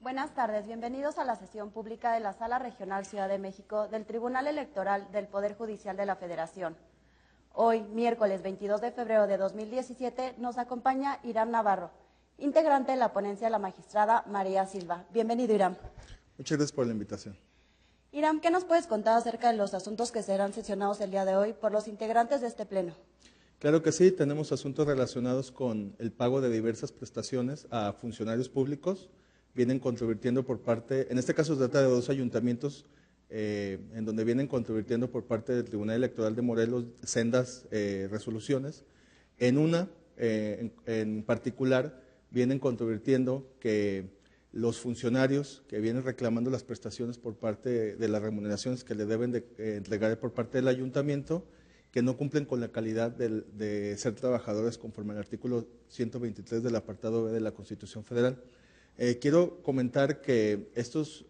Buenas tardes, bienvenidos a la sesión pública de la Sala Regional Ciudad de México del Tribunal Electoral del Poder Judicial de la Federación. Hoy, miércoles 22 de febrero de 2017, nos acompaña Irán Navarro, integrante de la ponencia de la magistrada María Silva. Bienvenido, Irán. Muchas gracias por la invitación. Irán, ¿qué nos puedes contar acerca de los asuntos que serán sesionados el día de hoy por los integrantes de este pleno? Claro que sí, tenemos asuntos relacionados con el pago de diversas prestaciones a funcionarios públicos. Vienen controvirtiendo por parte, en este caso se trata de dos ayuntamientos, en donde vienen controvirtiendo por parte del Tribunal Electoral de Morelos sendas resoluciones. En una, en particular, vienen controvirtiendo que los funcionarios que vienen reclamando las prestaciones por parte de las remuneraciones que le deben de entregar por parte del ayuntamiento, que no cumplen con la calidad de ser trabajadores conforme al artículo 123 del apartado B de la Constitución Federal. Quiero comentar que estos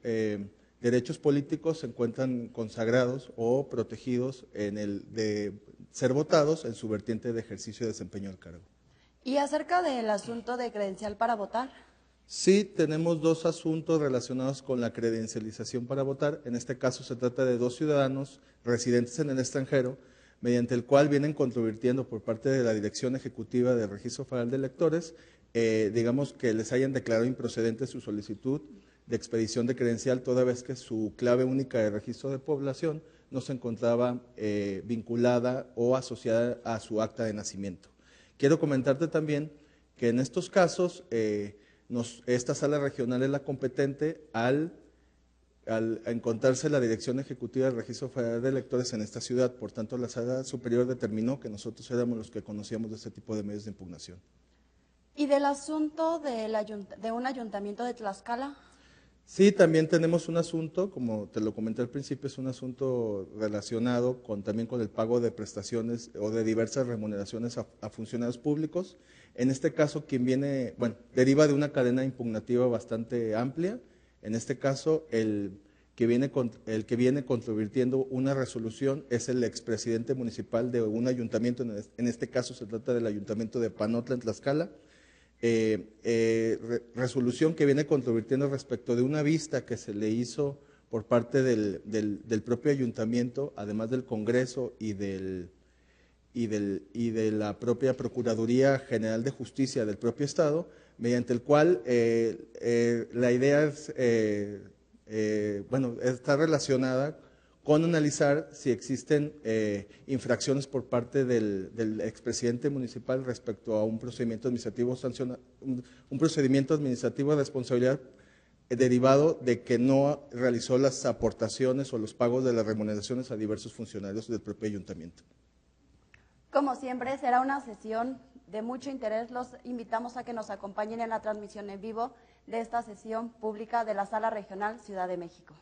derechos políticos se encuentran consagrados o protegidos en el de ser votados en su vertiente de ejercicio y desempeño del cargo. ¿Y acerca del asunto de credencial para votar? Sí, tenemos dos asuntos relacionados con la credencialización para votar. En este caso se trata de dos ciudadanos residentes en el extranjero, mediante el cual vienen controvirtiendo por parte de la Dirección Ejecutiva del Registro Federal de Electores, digamos que les hayan declarado improcedente su solicitud de expedición de credencial, toda vez que su clave única de registro de población no se encontraba vinculada o asociada a su acta de nacimiento. Quiero comentarte también que en estos casos esta sala regional es la competente al encontrarse la Dirección Ejecutiva del Registro Federal de Electores en esta ciudad. Por tanto, la Sala Superior determinó que nosotros éramos los que conocíamos de este tipo de medios de impugnación. ¿Y del asunto de un ayuntamiento de Tlaxcala? Sí, también tenemos un asunto, como te lo comenté al principio, es un asunto relacionado también con el pago de prestaciones o de diversas remuneraciones a funcionarios públicos. En este caso, deriva de una cadena impugnativa bastante amplia. En este caso, el que viene controvirtiendo una resolución es el expresidente municipal de un ayuntamiento, en este caso se trata del ayuntamiento de Panotla, en Tlaxcala. Resolución que viene controvirtiendo respecto de una vista que se le hizo por parte del propio ayuntamiento, además del Congreso y de la propia Procuraduría General de Justicia del propio Estado, mediante el cual la idea es, está relacionada con analizar si existen infracciones por parte del expresidente municipal respecto a un procedimiento administrativo un procedimiento administrativo de responsabilidad derivado de que no realizó las aportaciones o los pagos de las remuneraciones a diversos funcionarios del propio ayuntamiento. Como siempre, será una sesión de mucho interés. Los invitamos a que nos acompañen en la transmisión en vivo de esta sesión pública de la Sala Regional Ciudad de México.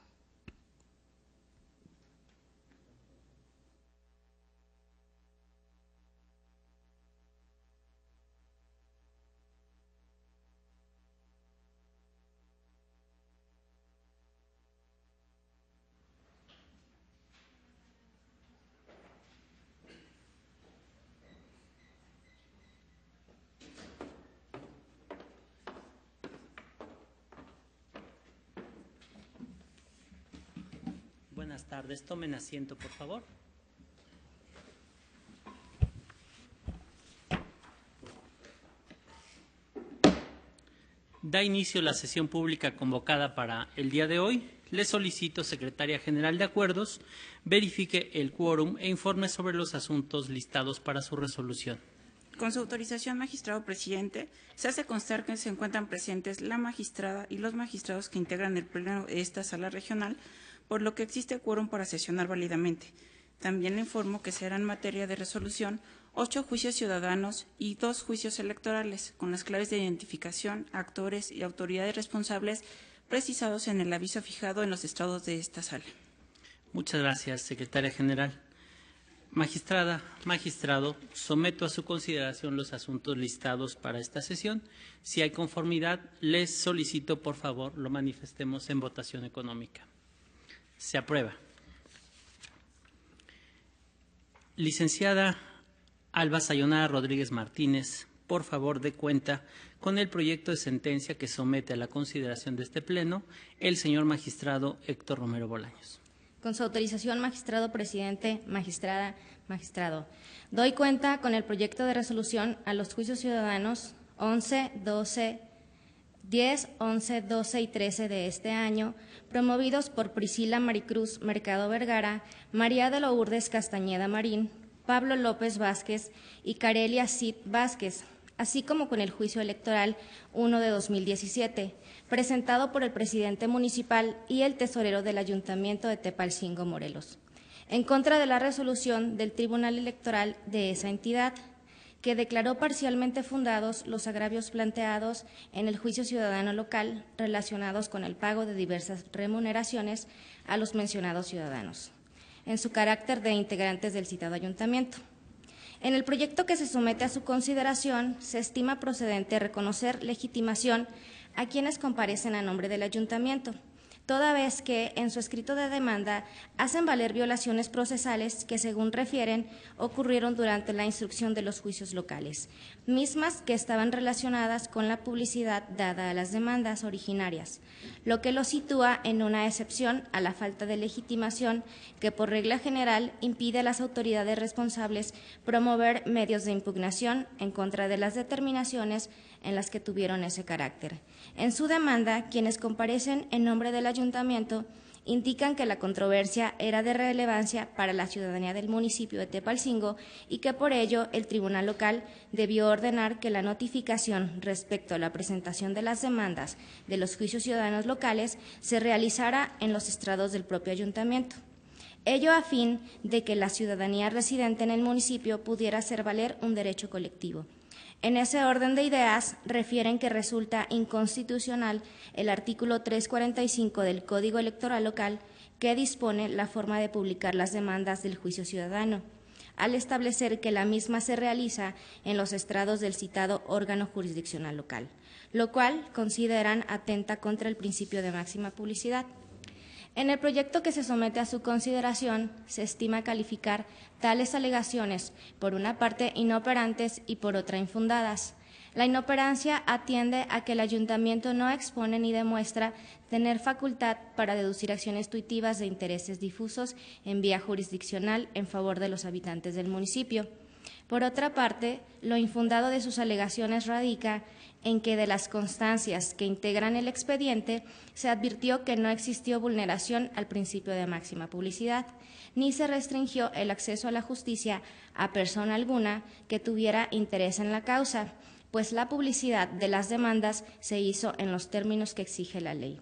Buenas tardes, tomen asiento, por favor. Da inicio la sesión pública convocada para el día de hoy. Le solicito, Secretaria General de Acuerdos, verifique el quórum e informe sobre los asuntos listados para su resolución. Con su autorización, magistrado presidente, se hace constar que se encuentran presentes la magistrada y los magistrados que integran el pleno de esta sala regional, por lo que existe quórum para sesionar válidamente. También le informo que serán materia de resolución 8 juicios ciudadanos y 2 juicios electorales, con las claves de identificación, actores y autoridades responsables precisados en el aviso fijado en los estrados de esta sala. Muchas gracias, Secretaria General. Magistrada, magistrado, someto a su consideración los asuntos listados para esta sesión. Si hay conformidad, les solicito, por favor, lo manifestemos en votación económica. Se aprueba. Licenciada Alba Sayonara Rodríguez Martínez, por favor dé cuenta con el proyecto de sentencia que somete a la consideración de este Pleno el señor magistrado Héctor Romero Bolaños. Con su autorización, magistrado presidente, magistrada, magistrado. Doy cuenta con el proyecto de resolución a los juicios ciudadanos 11, 12, 10, 11, 12 y 13 de este año, promovidos por Priscila Maricruz Mercado Vergara, María de Lourdes Castañeda Marín, Pablo López Vázquez y Carelia Cid Vázquez, así como con el juicio electoral 1 de 2017, presentado por el presidente municipal y el tesorero del Ayuntamiento de Tepalcingo, Morelos, en contra de la resolución del Tribunal Electoral de esa entidad, que declaró parcialmente fundados los agravios planteados en el juicio ciudadano local relacionados con el pago de diversas remuneraciones a los mencionados ciudadanos, en su carácter de integrantes del citado ayuntamiento. En el proyecto que se somete a su consideración, se estima procedente reconocer legitimación a quienes comparecen a nombre del ayuntamiento, toda vez que en su escrito de demanda hacen valer violaciones procesales que, según refieren, ocurrieron durante la instrucción de los juicios locales, mismas que estaban relacionadas con la publicidad dada a las demandas originarias, lo que lo sitúa en una excepción a la falta de legitimación que, por regla general, impide a las autoridades responsables promover medios de impugnación en contra de las determinaciones en las que tuvieron ese carácter. En su demanda, quienes comparecen en nombre del ayuntamiento indican que la controversia era de relevancia para la ciudadanía del municipio de Tepalcingo y que por ello el tribunal local debió ordenar que la notificación respecto a la presentación de las demandas de los juicios ciudadanos locales se realizara en los estrados del propio ayuntamiento. Ello a fin de que la ciudadanía residente en el municipio pudiera hacer valer un derecho colectivo. En ese orden de ideas, refieren que resulta inconstitucional el artículo 345 del Código Electoral Local, que dispone la forma de publicar las demandas del juicio ciudadano, al establecer que la misma se realiza en los estrados del citado órgano jurisdiccional local, lo cual consideran atenta contra el principio de máxima publicidad. En el proyecto que se somete a su consideración, se estima calificar tales alegaciones, por una parte inoperantes y por otra infundadas. La inoperancia atiende a que el ayuntamiento no expone ni demuestra tener facultad para deducir acciones tuitivas de intereses difusos en vía jurisdiccional en favor de los habitantes del municipio. Por otra parte, lo infundado de sus alegaciones radica en que de las constancias que integran el expediente se advirtió que no existió vulneración al principio de máxima publicidad, ni se restringió el acceso a la justicia a persona alguna que tuviera interés en la causa, pues la publicidad de las demandas se hizo en los términos que exige la ley.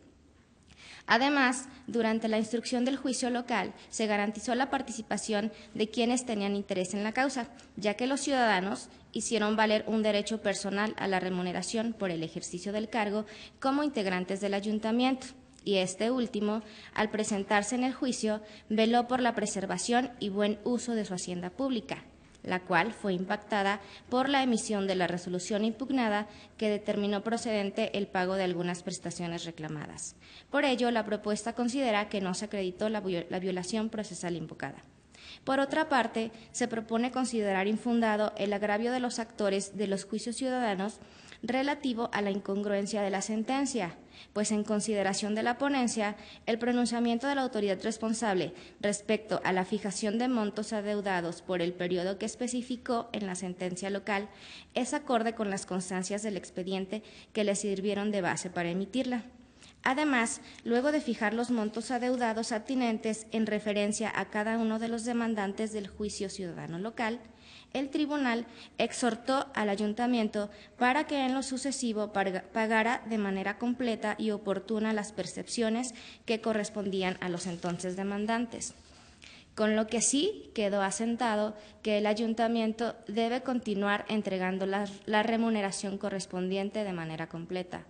Además, durante la instrucción del juicio local se garantizó la participación de quienes tenían interés en la causa, ya que los ciudadanos hicieron valer un derecho personal a la remuneración por el ejercicio del cargo como integrantes del ayuntamiento, y este último, al presentarse en el juicio, veló por la preservación y buen uso de su hacienda pública, la cual fue impactada por la emisión de la resolución impugnada que determinó procedente el pago de algunas prestaciones reclamadas. Por ello, la propuesta considera que no se acreditó la violación procesal invocada. Por otra parte, se propone considerar infundado el agravio de los actores de los juicios ciudadanos relativo a la incongruencia de la sentencia, pues en consideración de la ponencia, el pronunciamiento de la autoridad responsable respecto a la fijación de montos adeudados por el periodo que especificó en la sentencia local es acorde con las constancias del expediente que le sirvieron de base para emitirla. Además, luego de fijar los montos adeudados atinentes en referencia a cada uno de los demandantes del juicio ciudadano local, el tribunal exhortó al ayuntamiento para que en lo sucesivo pagara de manera completa y oportuna las percepciones que correspondían a los entonces demandantes, con lo que sí quedó asentado que el ayuntamiento debe continuar entregando la remuneración correspondiente de manera completa.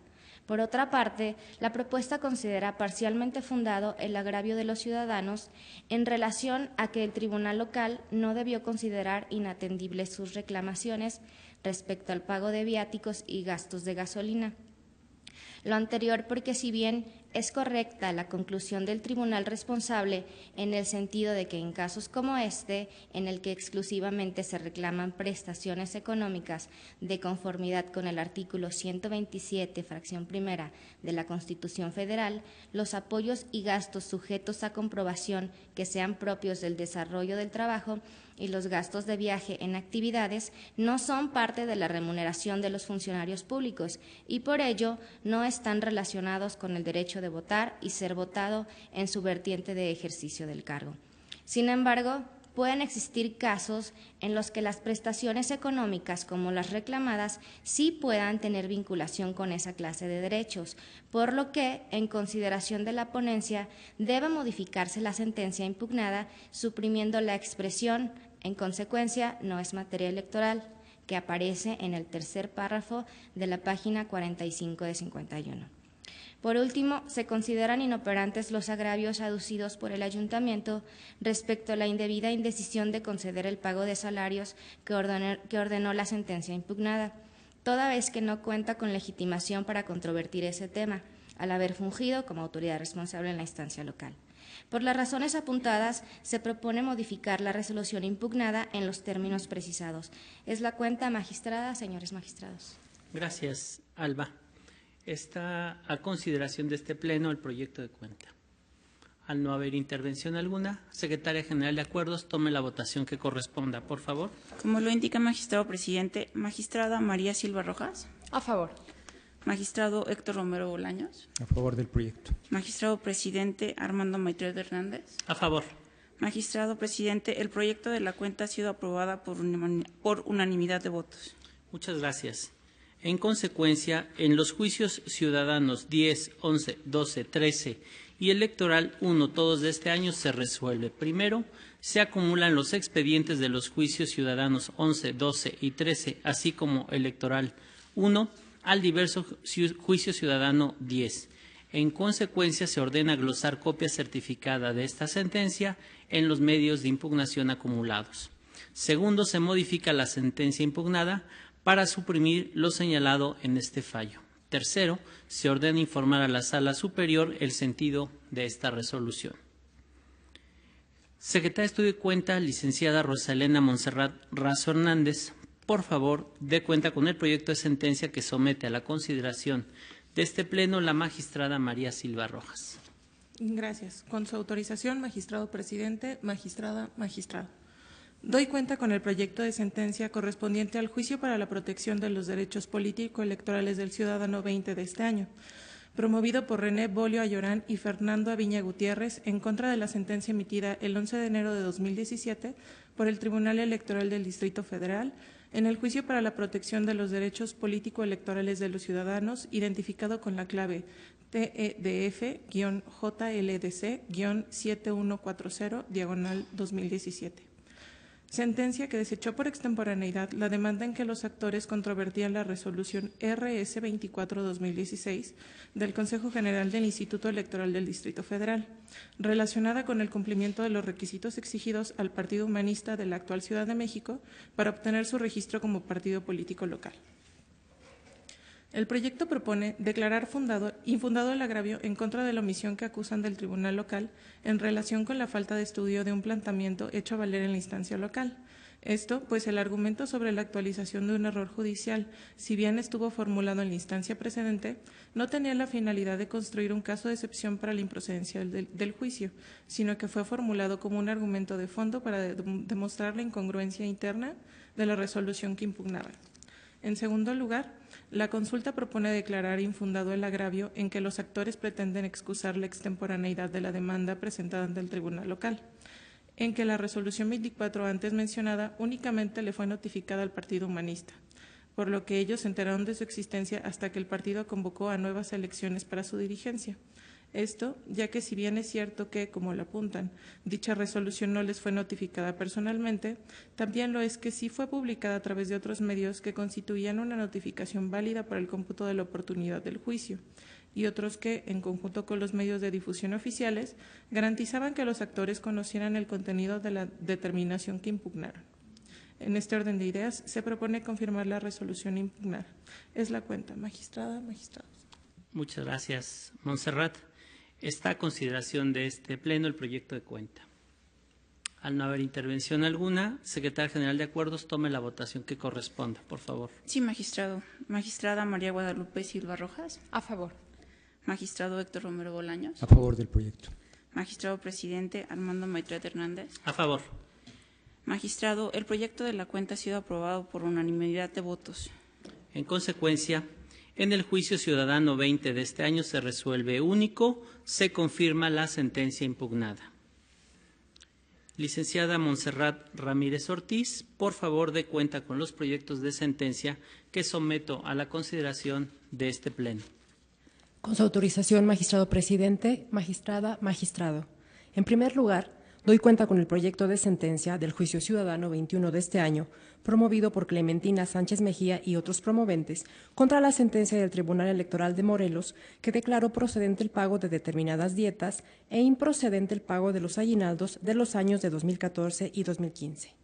Por otra parte, la propuesta considera parcialmente fundado el agravio de los ciudadanos en relación a que el tribunal local no debió considerar inatendibles sus reclamaciones respecto al pago de viáticos y gastos de gasolina, Lo anterior porque si bien es correcta la conclusión del tribunal responsable en el sentido de que en casos como este, en el que exclusivamente se reclaman prestaciones económicas de conformidad con el artículo 127, fracción primera de la Constitución Federal, los apoyos y gastos sujetos a comprobación que sean propios del desarrollo del trabajo y los gastos de viaje en actividades no son parte de la remuneración de los funcionarios públicos y por ello no están relacionados con el derecho de votar y ser votado en su vertiente de ejercicio del cargo. Sin embargo, pueden existir casos en los que las prestaciones económicas, como las reclamadas, sí puedan tener vinculación con esa clase de derechos, por lo que, en consideración de la ponencia, debe modificarse la sentencia impugnada, suprimiendo la expresión "en consecuencia no es materia electoral", que aparece en el tercer párrafo de la página 45 de 51. Por último, se consideran inoperantes los agravios aducidos por el Ayuntamiento respecto a la indebida indecisión de conceder el pago de salarios que ordenó la sentencia impugnada, toda vez que no cuenta con legitimación para controvertir ese tema, al haber fungido como autoridad responsable en la instancia local. Por las razones apuntadas, se propone modificar la resolución impugnada en los términos precisados. Es la cuenta, magistrada, señores magistrados. Gracias, Alba. Está a consideración de este Pleno el proyecto de cuenta. Al no haber intervención alguna, Secretaria General de Acuerdos, tome la votación que corresponda, por favor. Como lo indica magistrado presidente, magistrada María Silva Rojas. A favor. Magistrado Héctor Romero Bolaños. A favor del proyecto. Magistrado presidente Armando Maitreya Hernández. A favor. Magistrado presidente, el proyecto de la cuenta ha sido aprobada por unanimidad de votos. Muchas gracias. En consecuencia, en los juicios ciudadanos 10, 11, 12, 13 y electoral 1, todos de este año, se resuelve. Primero, se acumulan los expedientes de los juicios ciudadanos 11, 12 y 13, así como electoral 1, al diverso juicio ciudadano 10. En consecuencia, se ordena glosar copia certificada de esta sentencia en los medios de impugnación acumulados. Segundo, se modifica la sentencia impugnada para suprimir lo señalado en este fallo. Tercero, se ordena informar a la Sala Superior el sentido de esta resolución. Secretaria de Estudio y Cuenta, licenciada Rosalena Montserrat Razo Hernández, por favor, dé cuenta con el proyecto de sentencia que somete a la consideración de este Pleno la magistrada María Silva Rojas. Gracias. Con su autorización, magistrado presidente, magistrado. Doy cuenta con el proyecto de sentencia correspondiente al juicio para la protección de los derechos político-electorales del ciudadano 20 de este año, promovido por René Bolio Ayorán y Fernando Aviña Gutiérrez en contra de la sentencia emitida el 11 de enero de 2017 por el Tribunal Electoral del Distrito Federal en el juicio para la protección de los derechos político-electorales de los ciudadanos, identificado con la clave TEDF-JLDC-7140-2017. Sentencia que desechó por extemporaneidad la demanda en que los actores controvertían la resolución RS 24-2016 del Consejo General del Instituto Electoral del Distrito Federal, relacionada con el cumplimiento de los requisitos exigidos al Partido Humanista de la actual Ciudad de México para obtener su registro como partido político local. El proyecto propone declarar infundado el agravio en contra de la omisión que acusan del tribunal local en relación con la falta de estudio de un planteamiento hecho valer en la instancia local. Esto, pues el argumento sobre la actualización de un error judicial, si bien estuvo formulado en la instancia precedente, no tenía la finalidad de construir un caso de excepción para la improcedencia del juicio, sino que fue formulado como un argumento de fondo para demostrar la incongruencia interna de la resolución que impugnaba. En segundo lugar, la consulta propone declarar infundado el agravio en que los actores pretenden excusar la extemporaneidad de la demanda presentada ante el tribunal local, en que la resolución 24 antes mencionada únicamente le fue notificada al Partido Humanista, por lo que ellos se enteraron de su existencia hasta que el partido convocó a nuevas elecciones para su dirigencia. Esto, ya que si bien es cierto que, como lo apuntan, dicha resolución no les fue notificada personalmente, también lo es que sí fue publicada a través de otros medios que constituían una notificación válida para el cómputo de la oportunidad del juicio, y otros que, en conjunto con los medios de difusión oficiales, garantizaban que los actores conocieran el contenido de la determinación que impugnaron. En este orden de ideas, se propone confirmar la resolución impugnada. Es la cuenta, magistrada, magistrados. Muchas gracias, Montserrat. Está a consideración de este Pleno el proyecto de cuenta. Al no haber intervención alguna, Secretaria General de Acuerdos, tome la votación que corresponda, por favor. Sí, magistrado. Magistrada María Guadalupe Silva Rojas. A favor. Magistrado Héctor Romero Bolaños. A favor del proyecto. Magistrado presidente Armando Maitret Hernández. A favor. Magistrado, el proyecto de la cuenta ha sido aprobado por unanimidad de votos. En consecuencia, en el juicio ciudadano 20 de este año se resuelve único, se confirma la sentencia impugnada. Licenciada Montserrat Ramírez Ortiz, por favor dé cuenta con los proyectos de sentencia que someto a la consideración de este Pleno. Con su autorización, magistrado presidente, magistrada, magistrado. En primer lugar, doy cuenta con el proyecto de sentencia del juicio ciudadano 21 de este año, promovido por Clementina Sánchez Mejía y otros promoventes, contra la sentencia del Tribunal Electoral de Morelos, que declaró procedente el pago de determinadas dietas e improcedente el pago de los aguinaldos de los años de 2014 y 2015.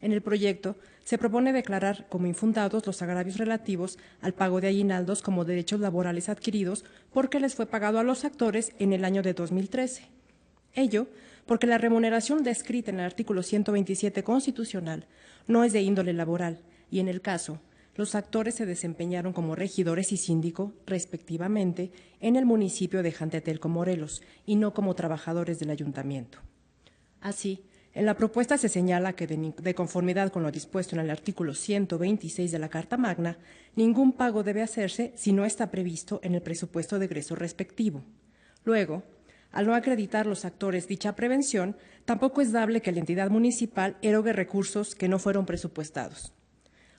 En el proyecto se propone declarar como infundados los agravios relativos al pago de aguinaldos como derechos laborales adquiridos porque les fue pagado a los actores en el año de 2013. Ello porque la remuneración descrita en el artículo 127 constitucional no es de índole laboral y, en el caso, los actores se desempeñaron como regidores y síndico, respectivamente, en el municipio de Jantetelco, Morelos, y no como trabajadores del ayuntamiento. Así, en la propuesta se señala que, de conformidad con lo dispuesto en el artículo 126 de la Carta Magna, ningún pago debe hacerse si no está previsto en el presupuesto de egreso respectivo. Luego, al no acreditar los actores dicha prevención, tampoco es dable que la entidad municipal erogue recursos que no fueron presupuestados.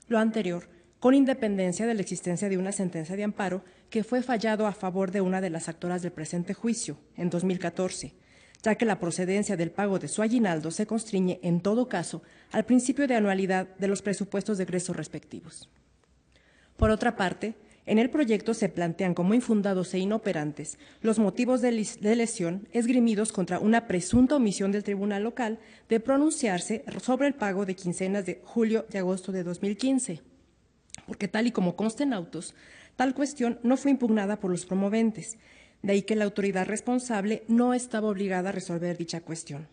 Lo anterior, con independencia de la existencia de una sentencia de amparo que fue fallado a favor de una de las actoras del presente juicio, en 2014, ya que la procedencia del pago de su aguinaldo se constriñe, en todo caso, al principio de anualidad de los presupuestos de egresos respectivos. Por otra parte, en el proyecto se plantean como infundados e inoperantes los motivos de lesión esgrimidos contra una presunta omisión del tribunal local de pronunciarse sobre el pago de quincenas de julio y agosto de 2015, porque tal y como consta en autos, tal cuestión no fue impugnada por los promoventes, de ahí que la autoridad responsable no estaba obligada a resolver dicha cuestión.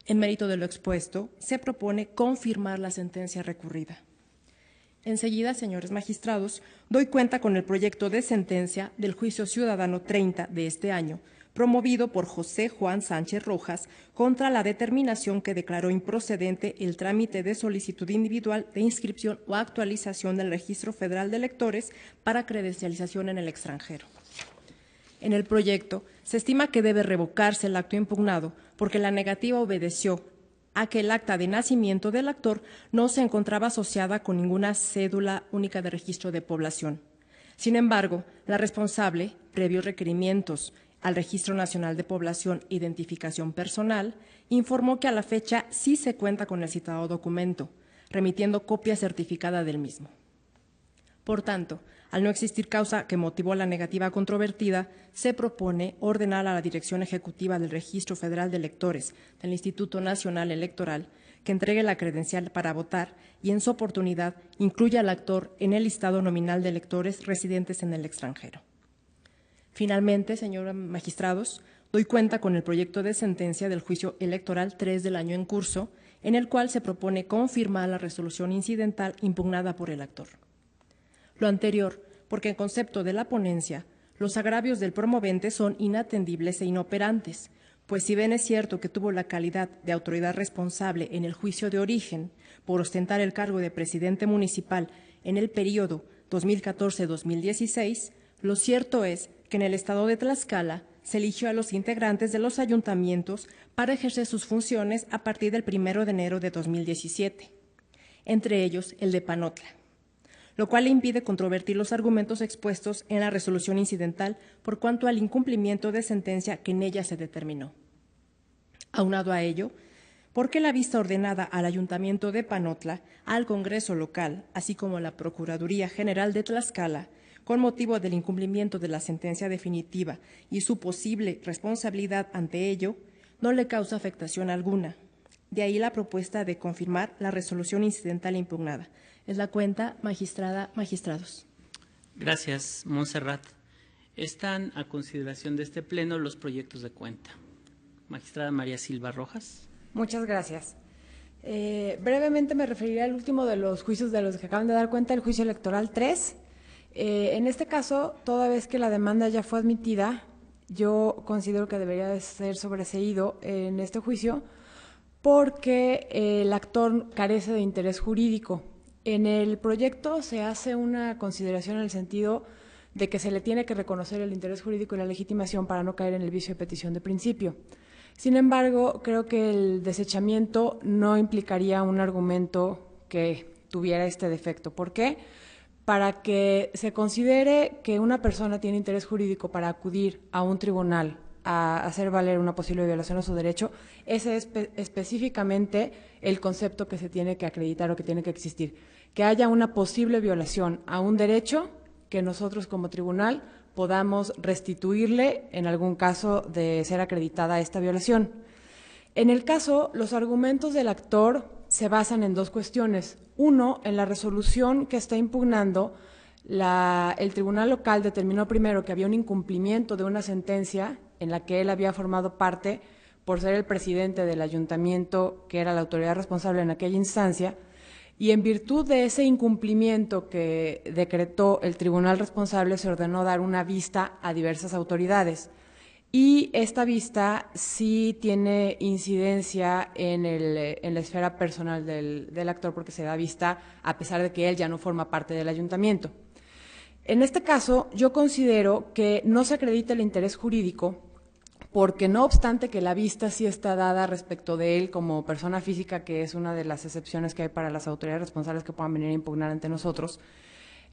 En mérito de lo expuesto, se propone confirmar la sentencia recurrida. Enseguida, señores magistrados, doy cuenta con el proyecto de sentencia del juicio ciudadano 30 de este año, promovido por José Juan Sánchez Rojas, contra la determinación que declaró improcedente el trámite de solicitud individual de inscripción o actualización del Registro Federal de Electores para credencialización en el extranjero. En el proyecto se estima que debe revocarse el acto impugnado porque la negativa obedeció a que el acta de nacimiento del actor no se encontraba asociada con ninguna cédula única de registro de población. Sin embargo, la responsable, previos requerimientos al Registro Nacional de Población e Identificación Personal, informó que a la fecha sí se cuenta con el citado documento, remitiendo copia certificada del mismo. Por tanto, al no existir causa que motivó la negativa controvertida, se propone ordenar a la Dirección Ejecutiva del Registro Federal de Electores del Instituto Nacional Electoral que entregue la credencial para votar y, en su oportunidad, incluya al actor en el listado nominal de electores residentes en el extranjero. Finalmente, señores magistrados, doy cuenta con el proyecto de sentencia del juicio electoral 3 del año en curso, en el cual se propone confirmar la resolución incidental impugnada por el actor. Lo anterior, porque en concepto de la ponencia, los agravios del promovente son inatendibles e inoperantes, pues si bien es cierto que tuvo la calidad de autoridad responsable en el juicio de origen por ostentar el cargo de presidente municipal en el periodo 2014-2016, lo cierto es que en el estado de Tlaxcala se eligió a los integrantes de los ayuntamientos para ejercer sus funciones a partir del 1 de enero de 2017, entre ellos el de Panotla, lo cual le impide controvertir los argumentos expuestos en la resolución incidental por cuanto al incumplimiento de sentencia que en ella se determinó. Aunado a ello, porque la vista ordenada al Ayuntamiento de Panotla, al Congreso local, así como a la Procuraduría General de Tlaxcala, con motivo del incumplimiento de la sentencia definitiva y su posible responsabilidad ante ello, no le causa afectación alguna. De ahí la propuesta de confirmar la resolución incidental impugnada. Es la cuenta, magistrada, magistrados. Gracias, Montserrat. Están a consideración de este Pleno los proyectos de cuenta. Magistrada María Silva Rojas. Muchas gracias. Brevemente me referiré al último de los juicios de los que acaban de dar cuenta, el juicio electoral 3. En este caso, toda vez que la demanda ya fue admitida, yo considero que debería de ser sobreseído en este juicio porque el actor carece de interés jurídico. En el proyecto se hace una consideración en el sentido de que se le tiene que reconocer el interés jurídico y la legitimación para no caer en el vicio de petición de principio. Sin embargo, creo que el desechamiento no implicaría un argumento que tuviera este defecto. ¿Por qué? Para que se considere que una persona tiene interés jurídico para acudir a un tribunal a hacer valer una posible violación a su derecho, ese es específicamente el concepto que se tiene que acreditar o que tiene que existir. Que haya una posible violación a un derecho que nosotros como tribunal podamos restituirle en algún caso de ser acreditada esta violación. En el caso, los argumentos del actor se basan en dos cuestiones. Uno, en la resolución que está impugnando, el tribunal local determinó primero que había un incumplimiento de una sentencia en la que él había formado parte por ser el presidente del ayuntamiento, que era la autoridad responsable en aquella instancia, y en virtud de ese incumplimiento que decretó el tribunal responsable, se ordenó dar una vista a diversas autoridades. Y esta vista sí tiene incidencia en la esfera personal del actor, porque se da vista a pesar de que él ya no forma parte del ayuntamiento. En este caso, yo considero que no se acredita el interés jurídico porque no obstante que la vista sí está dada respecto de él como persona física, que es una de las excepciones que hay para las autoridades responsables que puedan venir a impugnar ante nosotros,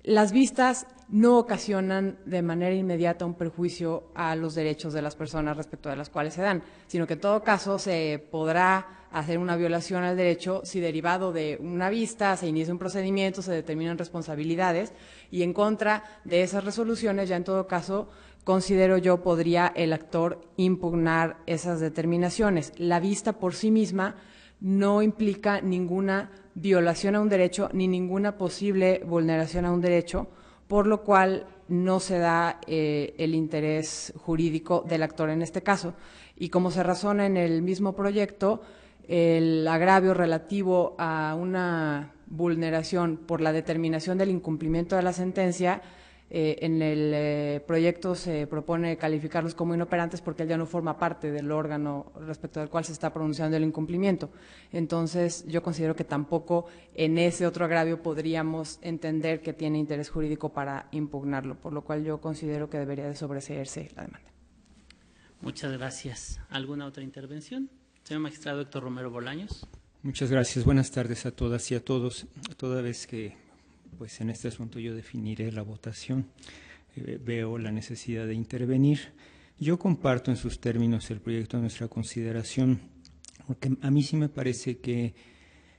las vistas no ocasionan de manera inmediata un perjuicio a los derechos de las personas respecto de las cuales se dan, sino que en todo caso se podrá hacer una violación al derecho si derivado de una vista se inicia un procedimiento, se determinan responsabilidades y en contra de esas resoluciones ya en todo caso considero yo podría el actor impugnar esas determinaciones. La vista por sí misma no implica ninguna violación a un derecho ni ninguna posible vulneración a un derecho, por lo cual no se da el interés jurídico del actor en este caso. Y como se razona en el mismo proyecto, el agravio relativo a una vulneración por la determinación del incumplimiento de la sentencia, en el proyecto se propone calificarlos como inoperantes porque él ya no forma parte del órgano respecto del cual se está pronunciando el incumplimiento. Entonces, yo considero que tampoco en ese otro agravio podríamos entender que tiene interés jurídico para impugnarlo, por lo cual yo considero que debería de sobreseerse la demanda. Muchas gracias. ¿Alguna otra intervención? Señor magistrado Héctor Romero Bolaños. Muchas gracias. Buenas tardes a todas y a todos. Toda vez que pues en este asunto yo definiré la votación, veo la necesidad de intervenir. Yo comparto en sus términos el proyecto a nuestra consideración, porque a mí sí me parece que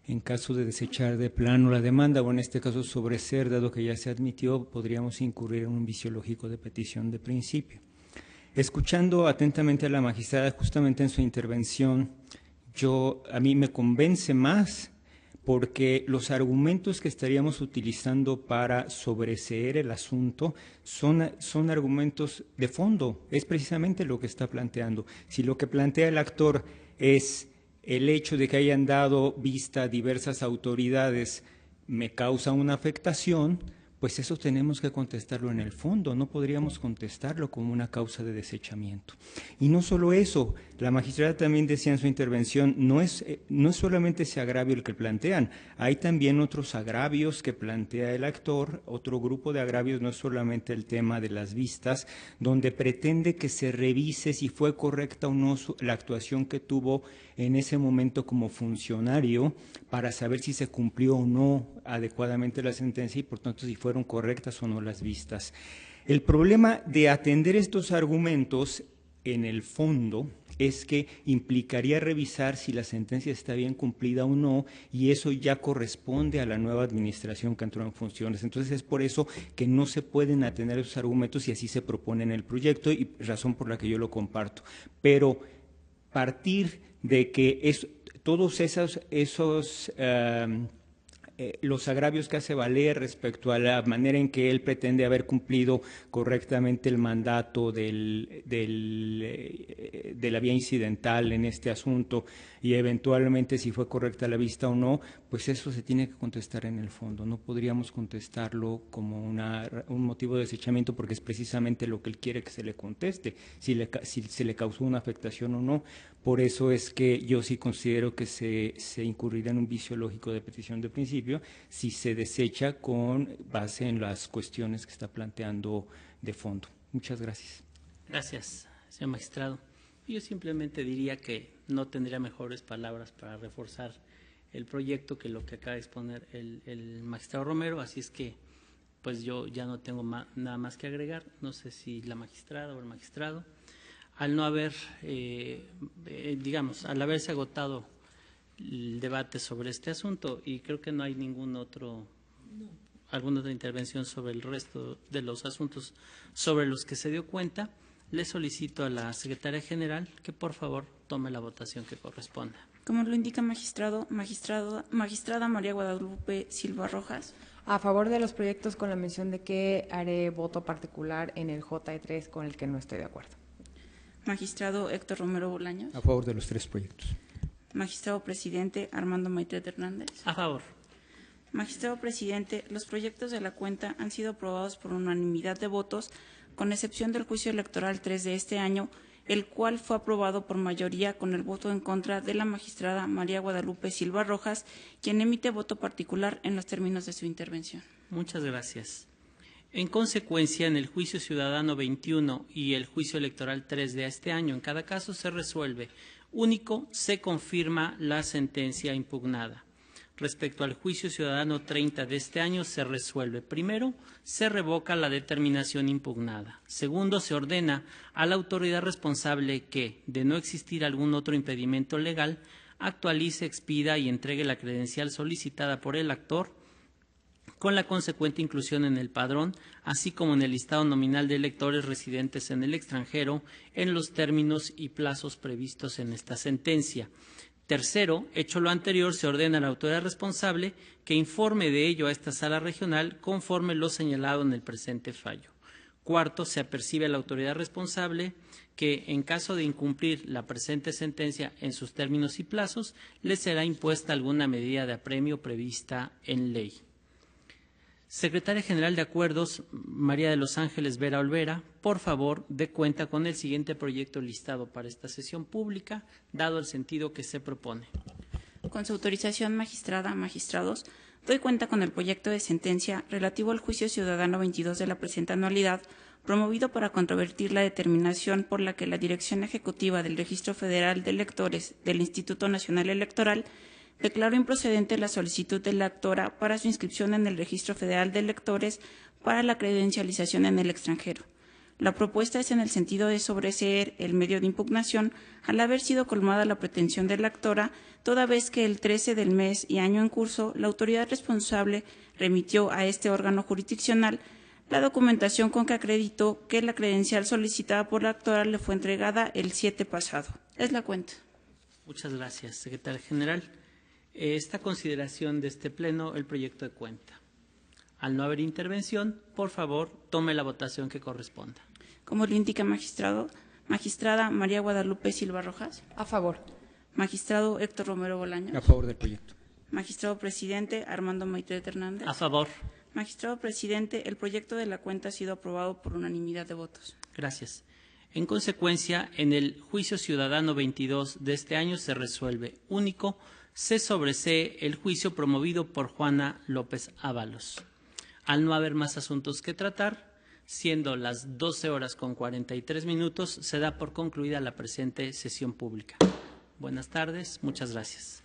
en caso de desechar de plano la demanda, o en este caso sobreseer, dado que ya se admitió, podríamos incurrir en un vicio lógico de petición de principio. Escuchando atentamente a la magistrada, justamente en su intervención, a mí me convence más porque los argumentos que estaríamos utilizando para sobreseer el asunto son argumentos de fondo, es precisamente lo que está planteando. Si lo que plantea el actor es el hecho de que hayan dado vista a diversas autoridades me causa una afectación, pues eso tenemos que contestarlo en el fondo, no podríamos contestarlo como una causa de desechamiento. Y no solo eso, la magistrada también decía en su intervención, no es solamente ese agravio el que plantean, hay también otros agravios que plantea el actor, otro grupo de agravios, no es solamente el tema de las vistas, donde pretende que se revise si fue correcta o no la actuación que tuvo en ese momento como funcionario para saber si se cumplió o no adecuadamente la sentencia y por tanto si fueron correctas o no las vistas. El problema de atender estos argumentos en el fondo es que implicaría revisar si la sentencia está bien cumplida o no, y eso ya corresponde a la nueva administración que entró en funciones. Entonces es por eso que no se pueden atender esos argumentos y así se propone en el proyecto, y razón por la que yo lo comparto. Pero partir de que todos esos los agravios que hace valer respecto a la manera en que él pretende haber cumplido correctamente el mandato de la vía incidental en este asunto y eventualmente si fue correcta la vista o no, pues eso se tiene que contestar en el fondo. No podríamos contestarlo como un motivo de desechamiento porque es precisamente lo que él quiere que se le conteste, si se le causó una afectación o no. Por eso es que yo sí considero que se incurrirá en un vicio lógico de petición de principio si se desecha con base en las cuestiones que está planteando de fondo. Muchas gracias. Gracias, señor magistrado. Yo simplemente diría que no tendría mejores palabras para reforzar el proyecto que lo que acaba de exponer el magistrado Romero, así es que pues yo ya no tengo nada más que agregar. No sé si la magistrada o el magistrado, al no haber, al haberse agotado el debate sobre este asunto, y creo que no hay alguna otra intervención sobre el resto de los asuntos sobre los que se dio cuenta, le solicito a la secretaria general que por favor tome la votación que corresponda. Como lo indica magistrada María Guadalupe Silva Rojas. A favor de los proyectos, con la mención de que haré voto particular en el J3 con el que no estoy de acuerdo. Magistrado Héctor Romero Bolaños. A favor de los 3 proyectos. Magistrado presidente Armando Maitret Hernández. A favor. Magistrado presidente, los proyectos de la cuenta han sido aprobados por unanimidad de votos, con excepción del juicio electoral 3 de este año, el cual fue aprobado por mayoría con el voto en contra de la magistrada María Guadalupe Silva Rojas, quien emite voto particular en los términos de su intervención. Muchas gracias. En consecuencia, en el juicio ciudadano 21 y el juicio electoral 3 de este año, en cada caso se resuelve único, se confirma la sentencia impugnada. Respecto al juicio ciudadano 30 de este año, se resuelve. Primero, se revoca la determinación impugnada. Segundo, se ordena a la autoridad responsable que, de no existir algún otro impedimento legal, actualice, expida y entregue la credencial solicitada por el actor, con la consecuente inclusión en el padrón, así como en el listado nominal de electores residentes en el extranjero, en los términos y plazos previstos en esta sentencia. Tercero, hecho lo anterior, se ordena a la autoridad responsable que informe de ello a esta sala regional conforme lo señalado en el presente fallo. Cuarto, se apercibe a la autoridad responsable que, en caso de incumplir la presente sentencia en sus términos y plazos, le será impuesta alguna medida de apremio prevista en ley. Secretaria General de Acuerdos, María de los Ángeles Vera Olvera, por favor, dé cuenta con el siguiente proyecto listado para esta sesión pública, dado el sentido que se propone. Con su autorización, magistrada, magistrados, doy cuenta con el proyecto de sentencia relativo al juicio ciudadano 22 de la presente anualidad, promovido para controvertir la determinación por la que la Dirección Ejecutiva del Registro Federal de Electores del Instituto Nacional Electoral declaró improcedente la solicitud de la actora para su inscripción en el Registro Federal de Electores para la credencialización en el extranjero. La propuesta es en el sentido de sobreseer el medio de impugnación al haber sido colmada la pretensión de la actora, toda vez que el 13 del mes y año en curso la autoridad responsable remitió a este órgano jurisdiccional la documentación con que acreditó que la credencial solicitada por la actora le fue entregada el 7 pasado. Es la cuenta. Muchas gracias, secretaria general. Esta consideración de este pleno, el proyecto de cuenta. Al no haber intervención, por favor, tome la votación que corresponda. Como lo indica magistrada María Guadalupe Silva Rojas. A favor. Magistrado Héctor Romero Bolaños. A favor del proyecto. Magistrado presidente Armando Maitret Hernández. A favor. Magistrado presidente, el proyecto de la cuenta ha sido aprobado por unanimidad de votos. Gracias. En consecuencia, en el juicio ciudadano 22 de este año se resuelve único, se sobresee el juicio promovido por Juana López Ábalos. Al no haber más asuntos que tratar, siendo las 12:43, se da por concluida la presente sesión pública. Buenas tardes, muchas gracias.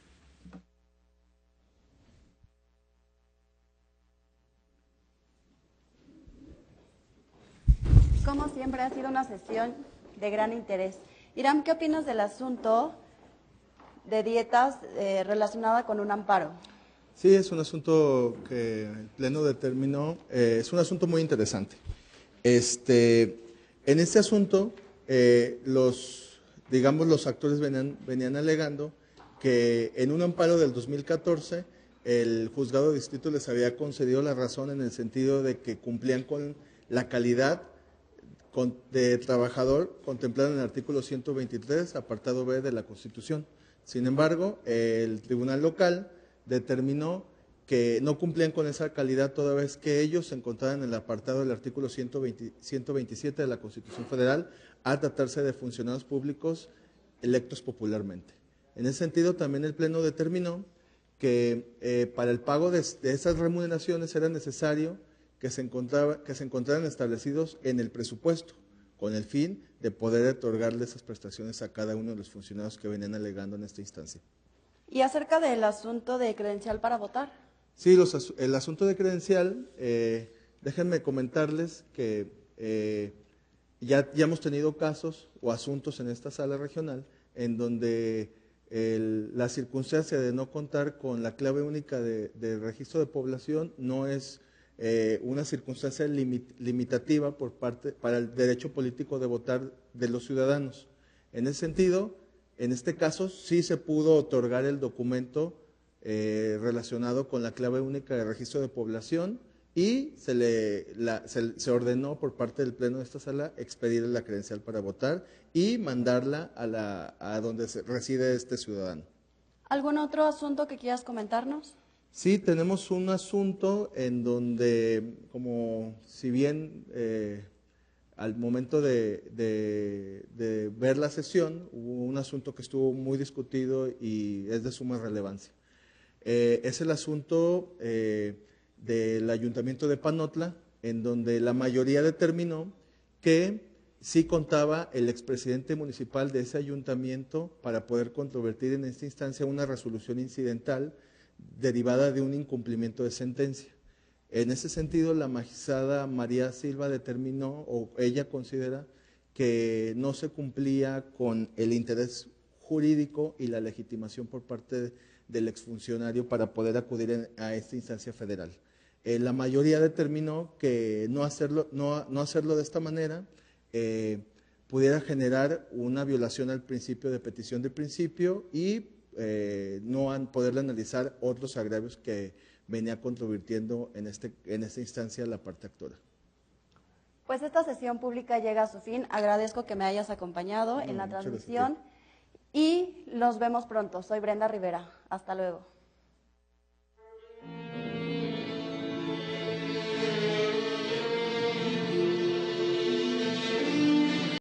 Como siempre, ha sido una sesión de gran interés. Irán, ¿qué opinas del asunto de dietas relacionada con un amparo? Sí, es un asunto que el Pleno determinó, es un asunto muy interesante. En este asunto, los actores venían alegando que en un amparo del 2014 el juzgado de distrito les había concedido la razón en el sentido de que cumplían con la calidad de trabajador contemplada en el artículo 123, apartado B de la Constitución. Sin embargo, el tribunal local determinó que no cumplían con esa calidad toda vez que ellos se encontraban en el apartado del artículo 127 de la Constitución Federal, a tratarse de funcionarios públicos electos popularmente. En ese sentido, también el Pleno determinó que para el pago de esas remuneraciones era necesario que se encontraran establecidos en el presupuesto, con el fin de poder otorgarle esas prestaciones a cada uno de los funcionarios que venían alegando en esta instancia. ¿Y acerca del asunto de credencial para votar? Sí, el asunto de credencial, déjenme comentarles que ya hemos tenido casos o asuntos en esta sala regional en donde la circunstancia de no contar con la clave única de registro de población no es una circunstancia limitativa para el derecho político de votar de los ciudadanos. En ese sentido, en este caso sí se pudo otorgar el documento relacionado con la clave única de registro de población y se ordenó por parte del Pleno de esta sala expedir la credencial para votar y mandarla a donde reside este ciudadano. ¿Algún otro asunto que quieras comentarnos? Sí, tenemos un asunto en donde, como si bien al momento de ver la sesión, hubo un asunto que estuvo muy discutido y es de suma relevancia. Es el asunto del Ayuntamiento de Panotla, en donde la mayoría determinó que sí contaba el expresidente municipal de ese ayuntamiento para poder controvertir en esta instancia una resolución incidental derivada de un incumplimiento de sentencia. En ese sentido, la magistrada María Silva determinó, o ella considera, que no se cumplía con el interés jurídico y la legitimación por parte del exfuncionario para poder acudir a esta instancia federal. La mayoría determinó que no hacerlo de esta manera pudiera generar una violación al principio de petición de principio y no poderle analizar otros agravios que venía controvirtiendo en esta instancia la parte actora. Pues esta sesión pública llega a su fin. Agradezco que me hayas acompañado en la transmisión y nos vemos pronto. Soy Brenda Rivera. Hasta luego.